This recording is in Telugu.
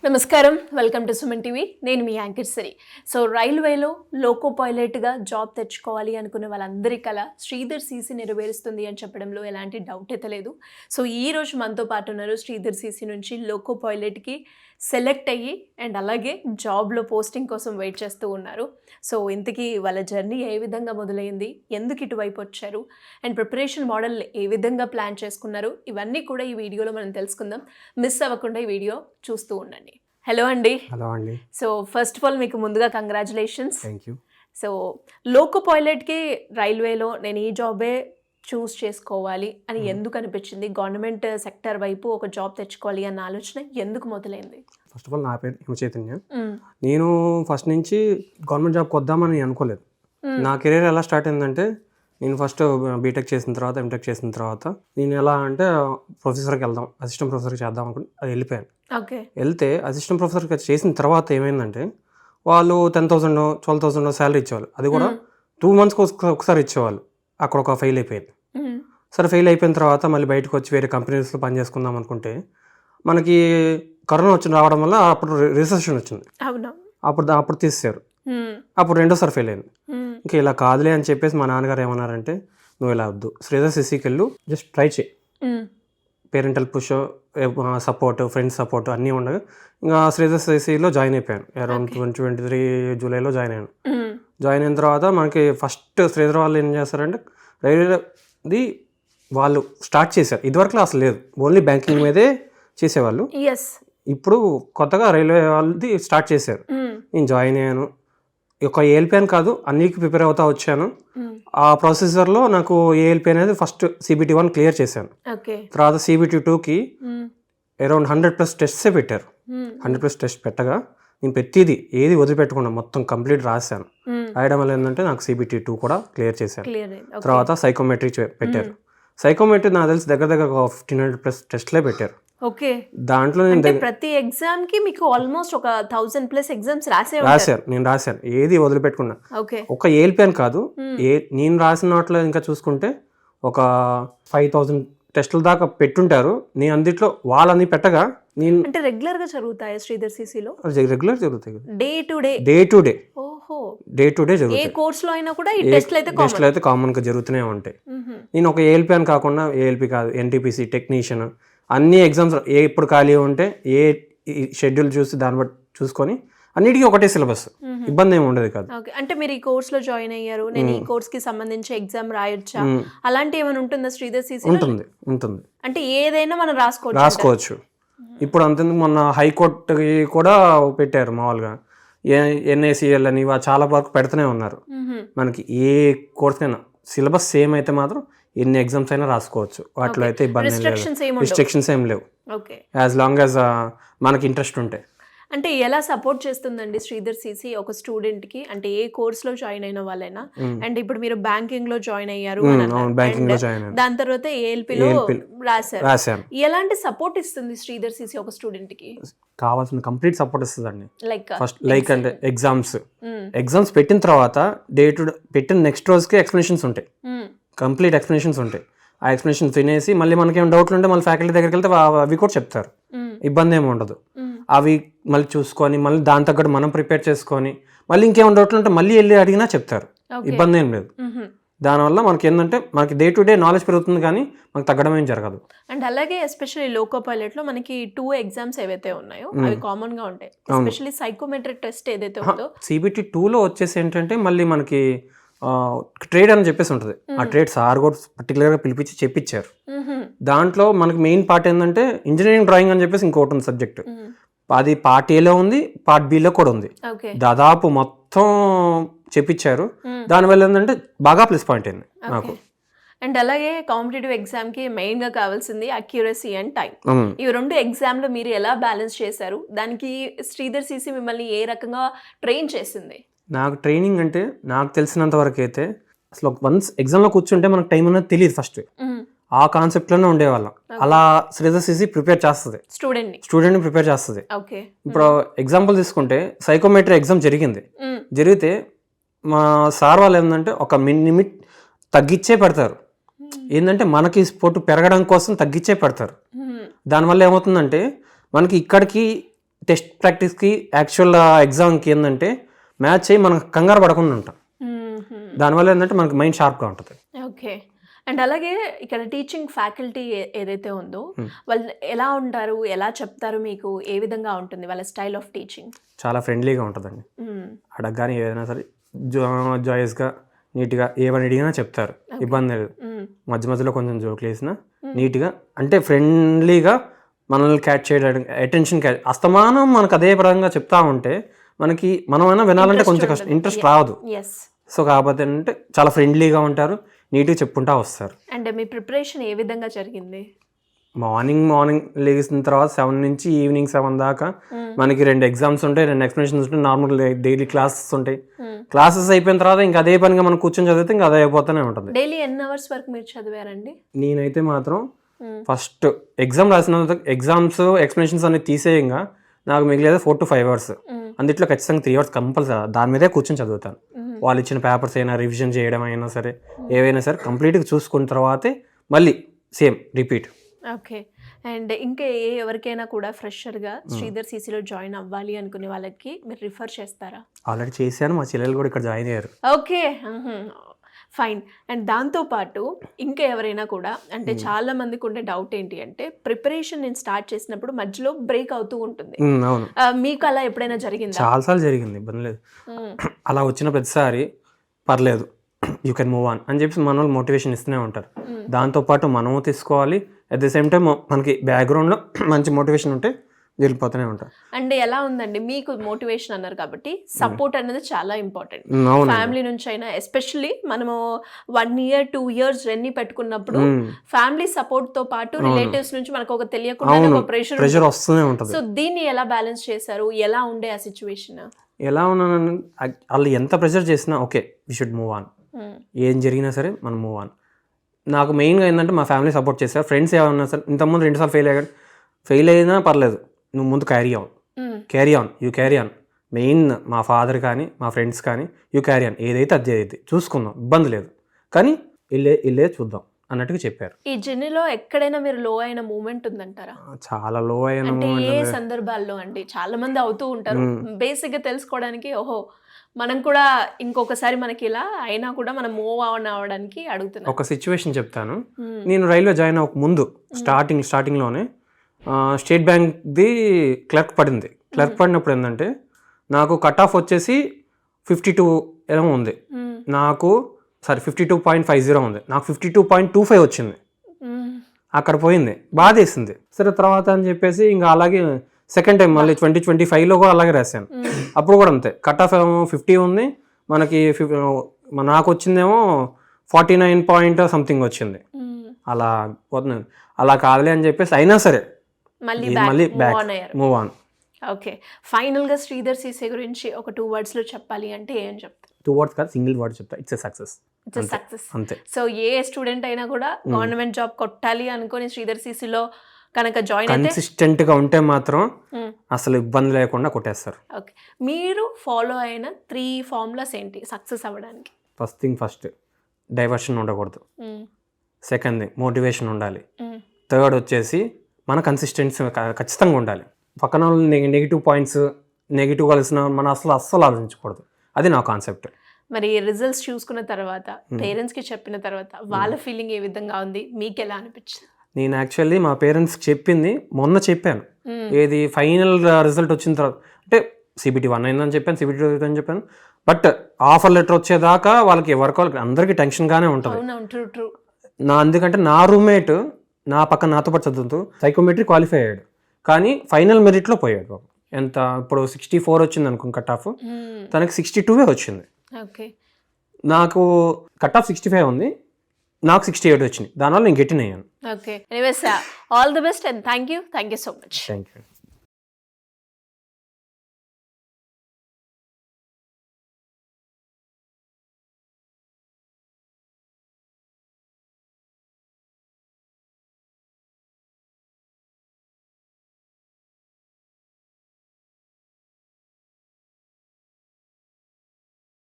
నమస్కారం, వెల్కమ్ టు సుమన్ టీవీ. నేను మీ యాంకర్ సిరి. సో రైల్వేలో లోకో పైలట్గా జాబ్ తెచ్చుకోవాలి అనుకున్న వాళ్ళందరి కల శ్రీధర్ సీసీ నెరవేరుస్తుంది అని చెప్పడంలో ఎలాంటి డౌట్ అయితే లేదు. సో ఈరోజు మనతో పాటు ఉన్నారు శ్రీధర్ సీసీ నుంచి లోకో పైలట్కి సెలెక్ట్ అయ్యి అండ్ అలాగే జాబ్లో పోస్టింగ్ కోసం వెయిట్ చేస్తూ ఉన్నారు. సో ఇంతకీ వాళ్ళ జర్నీ ఏ విధంగా మొదలైంది, ఎందుకు ఇటువైపు వచ్చారు అండ్ ప్రిపరేషన్ మోడల్ ఏ విధంగా ప్లాన్ చేసుకున్నారు, ఇవన్నీ కూడా ఈ వీడియోలో మనం తెలుసుకుందాం. మిస్ అవ్వకుండా ఈ వీడియో చూస్తూ ఉండండి. హలో అండి. హలో అండి. సో ఫస్ట్ ఆఫ్ ఆల్ మీకు ముందుగా congratulations. Thank you. So loco పైలట్కి రైల్వేలో నేను ఈ జాబే చూస్ చేసుకోవాలి అని ఎందుకు అనిపించింది? గవర్నమెంట్ సెక్టర్ వైపు ఒక జాబ్ తెచ్చుకోవాలి అన్న ఆలోచన ఎందుకు మొదలైంది? ఫస్ట్ ఆఫ్ ఆల్ నా పేరు హిమ చైతన్య. నేను ఫస్ట్ నుంచి గవర్నమెంట్ జాబ్కి వద్దామని అనుకోలేదు. నా కెరీర్ ఎలా స్టార్ట్ అయిందంటే, నేను ఫస్ట్ బీటెక్ చేసిన తర్వాత ఎంటెక్ చేసిన తర్వాత నేను ఎలా అంటే ప్రొఫెసర్కి వెళ్దాం, అసిస్టెంట్ ప్రొఫెసర్కి చేద్దాం అనుకుని అది వెళ్ళిపోయాను. వెళ్తే అసిస్టెంట్ ప్రొఫెసర్కి చేసిన తర్వాత ఏమైందంటే, వాళ్ళు 10,000 12,000 శాలరీ ఇచ్చేవాళ్ళు. అది కూడా 2 monthsకి ఒకసారి ఇచ్చేవాళ్ళు. అక్కడ ఒక ఫెయిల్ అయిపోయింది. సరే ఫెయిల్ అయిపోయిన తర్వాత మళ్ళీ బయటకు వచ్చి వేరే కంపెనీస్లో పని చేసుకుందాం అనుకుంటే, మనకి కరోనా రావడం వల్ల అప్పుడు రిసెషన్ వచ్చింది. అప్పుడు తీసేశారు. అప్పుడు రెండోసారి ఫెయిల్ అయింది. ఇంకా ఇలా కాదులే అని చెప్పేసి మా నాన్నగారు ఏమన్నారంటే, నువ్వు ఇలా వద్దు, శ్రీధర్ సీసీకి వెళ్ళు, జస్ట్ ట్రై చేయి. Parental push, support, friends support అన్నీ ఉండగా ఇంకా శ్రీధర్ సీసీలో జాయిన్ అయిపోయాను. అరౌండ్ 2023 జూలైలో జాయిన్ అయ్యాను. జాయిన్ అయిన తర్వాత మనకి ఫస్ట్ శ్రీధర్ వాళ్ళు ఏం చేస్తారంటే, రైల్వేది వాళ్ళు స్టార్ట్ చేశారు. ఇదివరకు అసలు లేదు, ఓన్లీ బ్యాంకింగ్ మీదే చేసేవాళ్ళు. ఇప్పుడు కొత్తగా రైల్వే వాళ్ళది స్టార్ట్ చేశారు. నేను జాయిన్ అయ్యాను. ఒక ఏఎల్పిఎన్ కాదు, అన్నికి ప్రిపేర్ అవుతా వచ్చాను. ఆ ప్రాసెసర్లో నాకు ఏఎల్పి అనేది ఫస్ట్ CBT 1 క్లియర్ చేశాను. తర్వాత CBT 2కి అరౌండ్ 100+ టెస్ట్సే పెట్టారు. 100+ టెస్ట్ పెట్టగా నేను ప్రతిదీ ఏది వదిలిపెట్టకుండా మొత్తం కంప్లీట్ రాశాను. రాయడం వల్ల ఏంటంటే నాకు CBT 2 కూడా క్లియర్ చేశాను. తర్వాత సైకోమెట్రీ పెట్టారు. సైకోమెట్రీ నాకు తెలిసి దగ్గర 1500+ టెస్ట్లే పెట్టారు. దాంట్లో ప్రతి ఎగ్జామ్ కి మీకు ఆల్మోస్ట్ ఒక 1000+ ఎగ్జామ్స్ నేను రాశాను, ఏది వదిలిపెట్టుకున్నా. ఒక ఏఎల్పిఎన్ కాదు, నేను రాసిన వాటిలో ఇంకా చూసుకుంటే ఒక 5000 టెస్టుల దాకా పెట్టుంటారు. నేను అందుట్లో వాళ్ళని పెట్టగా నేను అంటే రెగ్యులర్ గా జరుగుతాయి శ్రీధర్ సీసీలో? రెగ్యులర్ జరుగుతాయి, డే టు డే జరుగుతాయి. ఏ కోర్స్ లో అయినా కూడా ఈ టెస్ట్లు అయితే కామన్ గా జరుగుతూనే ఉంటాయి. నేను ఒక ఏఎల్పిఎన్ కాకుండా, ఏఎల్పి కాదు, NTPC టెక్నీషియన్ అన్ని ఎగ్జామ్స్ ఎప్పుడు ఖాళీ ఉంటే ఏ షెడ్యూల్ చూసి దాన్ని బట్టి చూసుకొని అన్నిటికీ ఒకటే సిలబస్, ఇబ్బంది ఏమి ఉండదు కాదు. అంటే మీరు ఈ కోర్స్ లో జాయిన్ అయ్యారు, నేను ఈ కోర్స్ కి సంబంధించి ఎగ్జామ్ రాయొచ్చా, అలాంటి ఏమైనా ఉంటుందా శ్రీధర్ సీసీ? ఉంటుంది. అంటే ఏదైనా మనం రాసుకోవచ్చు. ఇప్పుడు అంతేందుకు మొన్న హైకోర్టుకి కూడా పెట్టారు. మామూలుగా NACL అని చాలా వరకు పెడుతూనే ఉన్నారు. మనకి ఏ కోర్స్ అయినా సిలబస్ సేమ్ అయితే మాత్రం ఎన్ని ఎగ్జామ్స్ అయినా రాసుకోవచ్చు. వాటిలో అయితే ఇబ్బంది రిస్ట్రిక్షన్స్ ఏం లేవు, యాజ్ లాంగ్ యాజ్ మనకి ఇంట్రెస్ట్ ఉంటే. అంటే ఎలా సపోర్ట్ చేస్తుందండి శ్రీధర్ సీసీ ఒక స్టూడెంట్ కి? అంటే ఏ కోర్స్ లో జాయిన్ అయిన వాళ్ళైనా, అండ్ ఇప్పుడు మీరు బ్యాంకింగ్ లో జాయిన్ అయ్యారు, దాని తర్వాత ALP లో రాశారు, ఎలాంటి సపోర్ట్ ఇస్తుంది శ్రీధర్ సీసీ ఒక స్టూడెంట్ కి? కావాల్సిన కంప్లీట్ సపోర్ట్ ఇస్తుందండి. ఫస్ట్ అంటే ఎగ్జామ్స్ పెట్టిన తర్వాత పెట్టిన నెక్స్ట్ రోజుకి ఎక్స్ప్లెనేషన్స్ ఉంటాయి, కంప్లీట్ ఎక్స్ప్లెనేషన్స్ ఉంటాయి. ఆ ఎక్స్ప్లెనేషన్ వినేసి మళ్ళీ మనకేం డౌట్లు ఉంటే మళ్ళీ ఫ్యాకల్టీ దగ్గరికి వెళ్తే అవి కూడా చెప్తారు, ఇబ్బంది ఏమి ఉండదు. అవి మళ్ళీ చూసుకొని మళ్ళీ దాని తగ్గట్టు మనం ప్రిపేర్ చేసుకొని మళ్ళీ ఇంకేమైనా డౌట్లు ఉంటే మళ్ళీ వెళ్ళి అడిగినా చెప్తారు, ఇబ్బంది ఏం లేదు. దానివల్ల మనకి ఏంటంటే మనకి డే టు డే నాలెడ్జ్ పెరుగుతుంది, కానీ మనకు తగ్గడం ఏం జరగదు. అండ్ అలాగే ఎస్పెషల్లీ లోకో పైలట్ లో మనకి 2 ఎగ్జామ్స్ ఏవైతే ఉన్నాయో అవి కామన్ గా ఉంటాయి. ఎస్పెషల్లీ సైకోమెట్రిక్ టెస్ట్ ఏదైతే ఉందో CBT 2లో వచ్చేసి ఏంటంటే మళ్ళీ మనకి ట్రేడ్ అని చెప్పేసి ఉంటుంది. ఆ ట్రేడ్ సార్ కూడా పర్టికులర్గా పిలిపించి చెప్పించారు. దాంట్లో మనకి మెయిన్ పార్ట్ ఏంటంటే ఇంజనీరింగ్ డ్రాయింగ్ అని చెప్పేసి ఇంకోటి ఉంది సబ్జెక్ట్. అది పార్ట్ ఏలో ఉంది, పార్ట్ బిలో కూడా ఉంది. దాదాపు మొత్తం చెప్పించారు. దానివల్ల ఏంటంటే బాగా ప్లస్ పాయింట్ అయింది నాకు. అండ్ అలాగే కాంపిటేటివ్ ఎగ్జామ్ కి మెయిన్ గా కావాల్సింది అక్యురసీ అండ్ టైం. ఈ 2 ఎగ్జామ్ లో మీరు ఎలా బ్యాలెన్స్ చేశారు? దానికి శ్రీధర్ సీసీ మిమ్మల్ని ఏ రకంగా ట్రైన్ చేసింది? నాకు ట్రైనింగ్ అంటే నాకు తెలిసినంత వరకు అయితే అసలు వన్స్ ఎగ్జామ్లో కూర్చుంటే మనకు టైం అనేది తెలియదు. ఫస్ట్ ఆ కాన్సెప్ట్లోనే ఉండేవాళ్ళం. అలా శ్రీధర్ సీసీ ప్రిపేర్ చేస్తుంది, స్టూడెంట్ని ప్రిపేర్ చేస్తుంది. ఇప్పుడు ఎగ్జాంపుల్ తీసుకుంటే సైకోమెట్రీ ఎగ్జామ్ జరిగితే మా సార్ వాళ్ళు ఏంటంటే ఒక లిమిట్ తగ్గించే పెడతారు. ఏంటంటే మనకి స్పోర్ట్ పెరగడం కోసం తగ్గించే పెడతారు. దానివల్ల ఏమవుతుందంటే మనకి ఇక్కడికి టెస్ట్ ప్రాక్టీస్కి యాక్చువల్ ఎగ్జామ్కి ఏంటంటే మ్యాచ్ అయ్యి మనం కంగారు పడకుండా ఉంటాం. దానివల్ల ఏంటంటే మనకి మైండ్ షార్ప్గా ఉంటుంది. ఓకే. అండ్ అలాగే ఇక్కడ టీచింగ్ ఫ్యాకల్టీ ఏదైతే ఉందో వాళ్ళు ఎలా ఉంటారు, ఎలా చెప్తారు, మీకు ఏ విధంగా ఉంటుంది వాళ్ళ స్టైల్ ఆఫ్ టీచింగ్? చాలా ఫ్రెండ్లీగా ఉంటుందండి. అడగగానే ఏదైనా సరే జాయస్గా నీట్గా ఏమని అడిగినా చెప్తారు, ఇబ్బంది లేదు. మధ్య మధ్యలో కొంచెం జోకులు వేసినా నీట్గా అంటే ఫ్రెండ్లీగా మనల్ని క్యాచ్ చేయడానికి అటెన్షన్ క్యాచ్ అస్తమానం మనకు అదే పరంగా చెప్తా ఉంటే మనకి మనమైనా వినాలంటే కొంచెం కష్టం, ఇంట్రెస్ట్ రాదు. సో కాకపోతే అంటే చాలా ఫ్రెండ్లీగా ఉంటారు, నీట్గా చెప్పుకుంటా వస్తారు. అండ్ మీ ప్రిపరేషన్ ఏ విధంగా జరిగింది? మార్నింగ్ లేచిన తర్వాత 7 నుంచి ఈవినింగ్ 7 దాకా మనకి 2 ఎగ్జామ్స్ ఉంటాయి, 2 ఎక్స్ప్లెనేషన్స్ ఉంటాయి, నార్మల్ డైలీ క్లాసెస్ ఉంటాయి. క్లాసెస్ అయిపోయిన తర్వాత ఇంకా అదే పనిగా మనం కూర్చొని చదివితే ఇంకా అదే అయిపోతూనే ఉంటుంది. డైలీ ఎన్ని అవర్స్ వరకు మీరు చదివారండి? నేనైతే మాత్రం ఫస్ట్ ఎగ్జామ్ రాసిన ఎగ్జామ్స్ ఎక్స్ప్లెనేషన్స్ అనేది తీసేయంగా నాకు మిగిలేదు 4 to 5 hours. అందుట్లో ఖచ్చితంగా 3 hours కంపల్సరీ దాని మీదే కూర్చొని చదువుతాను. వాళ్ళు ఇచ్చిన పేపర్స్ అయినా రివిజన్ చేయడం అయినా సరే ఏవైనా సరే కంప్లీట్గా చూసుకున్న తర్వాతే మళ్ళీ సేమ్ రిపీట్. ఓకే. అండ్ ఇంకా ఎవరికైనా కూడా ఫ్రెషర్గా శ్రీధర్ సీసీలో జాయిన్ అవ్వాలి అనుకునే వాళ్ళకి మీరు రిఫర్ చేస్తారా? ఆల్రెడీ చేశాను, మా చెల్లెలు కూడా ఇక్కడ జాయిన్ అయ్యారు. Okay, fine. అండ్ దాంతోపాటు ఇంకా ఎవరైనా కూడా అంటే చాలా మందికి ఉండే డౌట్ ఏంటి అంటే ప్రిపరేషన్ నేను స్టార్ట్ చేసినప్పుడు మధ్యలో బ్రేక్ అవుతూ ఉంటుంది. అవును, మీకు అలా ఎప్పుడైనా జరిగిందా? చాలాసార్లు జరిగింది, ఇబ్బంది లేదు. అలా వచ్చిన ప్రతిసారి పర్లేదు యూ కెన్ మూవ్ ఆన్ అని చెప్పి మన వాళ్ళు మోటివేషన్ ఇస్తూనే ఉంటారు. దాంతోపాటు మనము తీసుకోవాలి, అట్ ద సేమ్ టైం మనకి బ్యాక్గ్రౌండ్లో మంచి మోటివేషన్ ఉంటే వెళ్ళిపోతూనే ఉంటారు. అంటే ఎలా ఉందండి మీకు మోటివేషన్ అన్నారు కాబట్టి సపోర్ట్ అనేది చాలా ఇంపార్టెంట్. ఫ్యామిలీ నుంచి అయినా ఎస్పెషల్లీ మనము 1 year 2 years రెన్ని పెట్టుకున్నప్పుడు ఫ్యామిలీ సపోర్ట్ తో పాటు రిలేటివ్స్ నుంచి మనకు ఒక తెలియకుండా ప్రెషర్ వస్తూనే ఉంటుంది. సో దీన్ని ఎలా బ్యాలెన్స్ చేశారు? ఎలా ఉండే ఆ సిచ్యువేషన్? ఎలా ఉన్నాను, వాళ్ళు ఎంత ప్రెషర్ చేసినా okay we should move on, ఏం జరిగినా సరే మనం మూవ్ ఆన్. నాకు మెయిన్గా ఏంటంటే మా ఫ్యామిలీ సపోర్ట్ చేశారు. ఫ్రెండ్స్ ఏమన్నా సరే ఇంతకుముందు 2 సార్లు ఫెయిల్ అయినా పర్లేదు, నువ్వు ముందు carry on you carry on. Main మా ఫాదర్ కానీ మా ఫ్రెండ్స్ కానీ యూ క్యారీ ఆన్, ఏదైతే అది అయితే చూసుకుందాం, ఇబ్బంది లేదు, కానీ ఇల్లే చూద్దాం అన్నట్టుగా చెప్పారు. ఈ జర్నీలో ఎక్కడైనా మీరు లో అయిన మూమెంట్ ఉందంటారా? చాలా లో అయిన ఏ సందర్భాల్లో అండి? చాలా మంది అవుతూ ఉంటారు. బేసిక్ గా తెలుసుకోవడానికి ఓహో మనం కూడా ఇంకొకసారి మనకి ఇలా అయినా కూడా మనం మూవ్ ఆన్ అవ్వడానికి అడుగుతున్నాం. ఒక సిచ్యువేషన్ చెప్తాను. నేను రైల్వే జాయిన్ అవ్వక ముందు స్టార్టింగ్లోనే స్టేట్ బ్యాంక్ది క్లర్క్ పడింది. క్లర్క్ పడినప్పుడు ఏంటంటే నాకు కట్ ఆఫ్ వచ్చేసి 52 ఏమో ఉంది, నాకు 52.50 ఉంది, నాకు 52.25 వచ్చింది. అక్కడ పోయింది, బాధేసింది. సరే తర్వాత అని చెప్పేసి ఇంకా అలాగే సెకండ్ టైం మళ్ళీ 2025లో కూడా అలాగే రాశాను. అప్పుడు కూడా అంతే, కట్ ఆఫ్ ఏమో 50 ఉంది, మనకి నాకు వచ్చిందేమో 49 పాయింట్ సంథింగ్ వచ్చింది. అలా పోతున్నాను. అలా కాదులే అని చెప్పేసి అయినా సరే మళ్ళీ బ్యాక్ మూవ్ ఆన్. ఓకే, ఫైనల్గా శ్రీధర్ సీసే గురించి ఒక 2 wordsలో చెప్పాలి అంటే ఏం చెప్తారు? 2 words కాదు, సింగిల్ వర్డ్ చెప్తా, ఇట్స్ ఎ సక్సెస్. అంతే. సో ఏ స్టూడెంట్ అయినా కూడా గవర్నమెంట్ జాబ్ కొట్టాలి అనుకుని శ్రీధర్ సీసీలో కనుక జాయిన్ అయితే కన్సిస్టెంట్ గా ఉంటే మాత్రం అసలు ఇబ్బంది లేకుండా కొట్టేస్తారు. ఓకే, మీరు ఫాలో అయిన 3 formulas ఏంటి సక్సెస్ అవ్వడానికి? ఫస్ట్ డైవర్షన్ ఉండకూడదు, సెకండ్ మోటివేషన్ ఉండాలి, థర్డ్ వచ్చేసి మన కన్సిస్టెన్సీ ఖచ్చితంగా ఉండాలి. పక్కన నెగిటివ్ పాయింట్స్ నెగిటివ్ కలిసిన మన అస్సలు ఆలోచించకూడదు. అది నా కాన్సెప్ట్. మరి రిజల్ట్స్ చూసుకున్న తర్వాత పేరెంట్స్కి చెప్పిన తర్వాత వాళ్ళ ఫీలింగ్ ఏ విధంగా ఉంది, మీకు ఎలా అనిపించింది? నేను యాక్చువల్లీ మా పేరెంట్స్కి చెప్పింది మొన్న చెప్పాను. ఏది ఫైనల్ రిజల్ట్ వచ్చిన తర్వాత అంటే CBT 1 అయిందని చెప్పాను, CBT 2 అని చెప్పాను. బట్ ఆఫర్ లెటర్ వచ్చేదాకా వాళ్ళకి ఎవరికి అందరికీ టెన్షన్గానే ఉంటుంది. అందుకంటే నా రూమ్మేట్ నా పక్కన నాతో పాటు చదువుతూ సైకోమెట్రీ క్వాలిఫై అయ్యాడు, కానీ ఫైనల్ మెరిట్లో పోయాడు. ఎంత ఇప్పుడు 64 వచ్చింది అనుకో కట్ ఆఫ్, తనకి 62 వచ్చింది. నాకు కట్ ఆఫ్ 65 ఉంది, నాకు 68 వచ్చింది. దానివల్ల నేను గెటిన్ అయ్యాను. Okay, anyways all the best and thank you so much. Thank you.